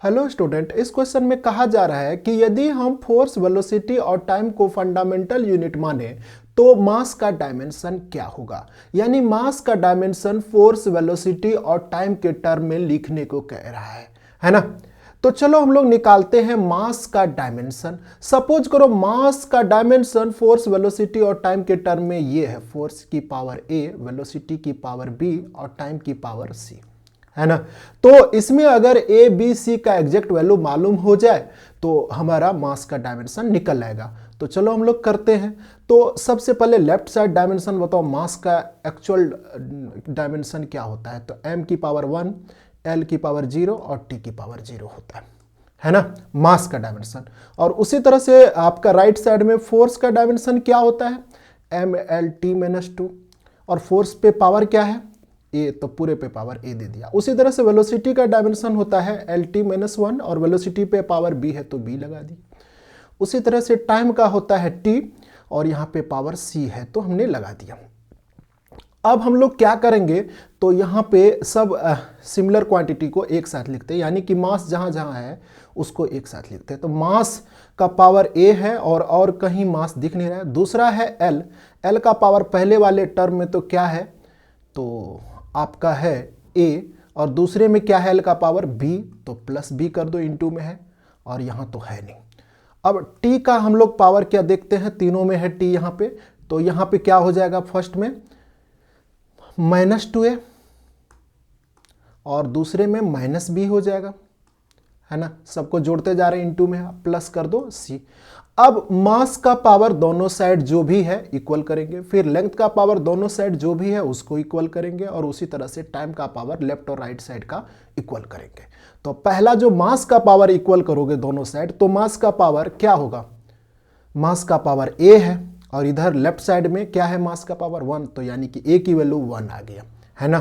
Hello student, इस question में कहा जा रहा है कि यदि हम फोर्स, वेलोसिटी और टाइम को फंडामेंटल यूनिट माने तो मास का डायमेंशन क्या होगा। यानी मास का डायमेंशन फोर्स, वेलोसिटी और टाइम के टर्म में लिखने को कह रहा है ना। तो चलो हम लोग निकालते हैं मास का डायमेंशन। सपोज करो मास का डायमेंशन फोर्स, वेलोसिटी और टाइम के टर्म में ये है, फोर्स की पावर a, वेलोसिटी की पावर b और टाइम की पावर c, है ना। तो इसमें अगर ए बी सी का एग्जैक्ट वैल्यू मालूम हो जाए तो हमारा मास का डायमेंशन निकल आएगा। तो चलो हम लोग करते हैं। तो सबसे पहले लेफ्ट साइड डायमेंशन बताओ, मास का एक्चुअल डायमेंशन क्या होता है। तो m की पावर 1, l की पावर 0 और t की पावर 0 होता है ना, मास का डायमेंशन। और उसी तरह से आपका राइट साइड में फोर्स का डायमेंशन क्या होता है, m/l(t-2) और फोर्स पे पावर क्या है, ए, तो पूरे पे पावर ए दे दिया। उसी तरह से वेलोसिटी का डायमेंशन होता है Lt-1 और वेलोसिटी पे पावर b है तो b लगा दी। उसी तरह से टाइम का होता है t और यहाँ पे पावर c है तो हमने लगा दिया। अब हम लोग क्या करेंगे, तो यहाँ पे सब सिमिलर क्वांटिटी को एक साथ लिखते हैं, यानी कि मास जहाँ जहाँ है उसको एक साथ लिखते हैं। तो मास का पावर a है और कहीं मास दिख नहीं रहा है। दूसरा है l का पावर पहले वाले टर्म में तो क्या है, तो आपका है a, और दूसरे में क्या है l का पावर b, तो प्लस b कर दो, इंटू में है और यहाँ तो है नहीं। अब t का हम लोग पावर क्या देखते हैं, तीनों में है t यहाँ पे, तो यहाँ पे क्या हो जाएगा, फर्स्ट में -2a और दूसरे में -b हो जाएगा, है ना। सबको जोड़ते जा रहे हैं, इंटू में प्लस कर दो c। अब मास का पावर दोनों साइड जो भी है इक्वल करेंगे, फिर लेंथ का पावर दोनों साइड जो भी है उसको इक्वल करेंगे, और उसी तरह से टाइम का पावर लेफ्ट और राइट साइड का इक्वल करेंगे। तो पहला जो मास का पावर इक्वल करोगे दोनों साइड, तो मास का पावर क्या होगा, मास का पावर a है और इधर लेफ्ट साइड में क्या है, मास का पावर 1, तो यानी कि a की वैल्यू 1 आ गया, है ना।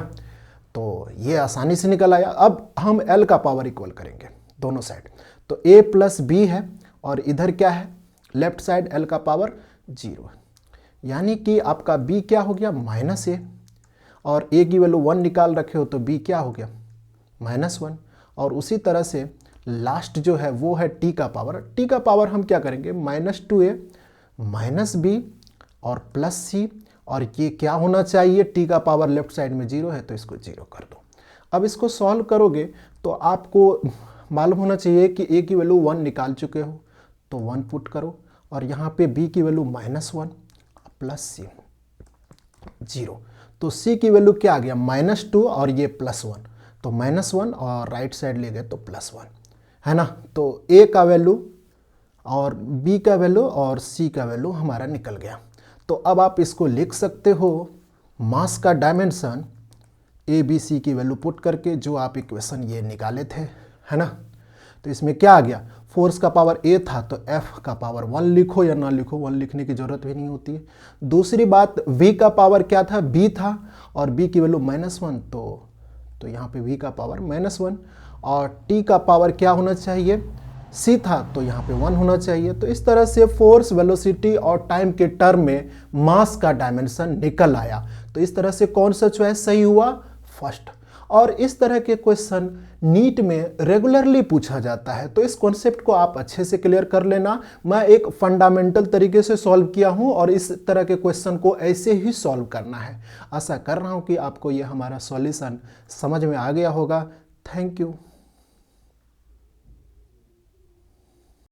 तो ये आसानी से निकल आया। अब हम l का पावर इक्वल करेंगे दोनों साइड, तो a प्लस b है और इधर क्या है, लेफ्ट साइड l का पावर 0 है, यानी कि आपका b क्या हो गया, -a, और a की वैल्यू 1 निकाल रखे हो तो b क्या हो गया, -1। और उसी तरह से लास्ट जो है वो है t का पावर हम क्या करेंगे, -2a -b और प्लस c, और ये क्या होना चाहिए, t का पावर लेफ्ट साइड में 0 है तो इसको 0 कर दो। अब इसको सॉल्व करोगे तो आपको मालूम होना चाहिए कि a की वैल्यू 1 निकाल चुके हो तो 1 पुट करो, और यहाँ पे b की वैल्यू -1 प्लस c 0, तो c की वैल्यू क्या आ गया, -2 और ये +1, तो -1 और राइट साइड ले गए तो +1, है ना। तो a का वैल्यू और b का वैल्यू और c का वैल्यू हमारा निकल गया। तो अब आप इसको लिख सकते हो, मास का डायमेंशन a b c की वैल्यू पुट करके जो आप इक्वेशन ये निकाले थे, है ना। तो इसमें क्या आ गया, फोर्स का पावर a था तो f का पावर 1 लिखो या ना लिखो, 1 लिखने की जरूरत भी नहीं होती है। दूसरी बात, v का पावर क्या था, b था और b की वैल्यू -1, तो यहाँ पे v का पावर -1, और t का पावर क्या होना चाहिए, c था, तो यहाँ पे 1 होना चाहिए। तो इस तरह से फोर्स, वेलोसिटी और टाइम के टर्म में मास का डायमेंशन निकल आया। तो इस तरह से कौन सा चॉइस सही हुआ, फर्स्ट। और इस तरह के क्वेश्चन नीट में रेगुलरली पूछा जाता है, तो इस कॉन्सेप्ट को आप अच्छे से क्लियर कर लेना। मैं एक फंडामेंटल तरीके से सॉल्व किया हूं और इस तरह के क्वेश्चन को ऐसे ही सॉल्व करना है। आशा कर रहा हूं कि आपको ये हमारा सॉल्यूशन समझ में आ गया होगा। Thank you.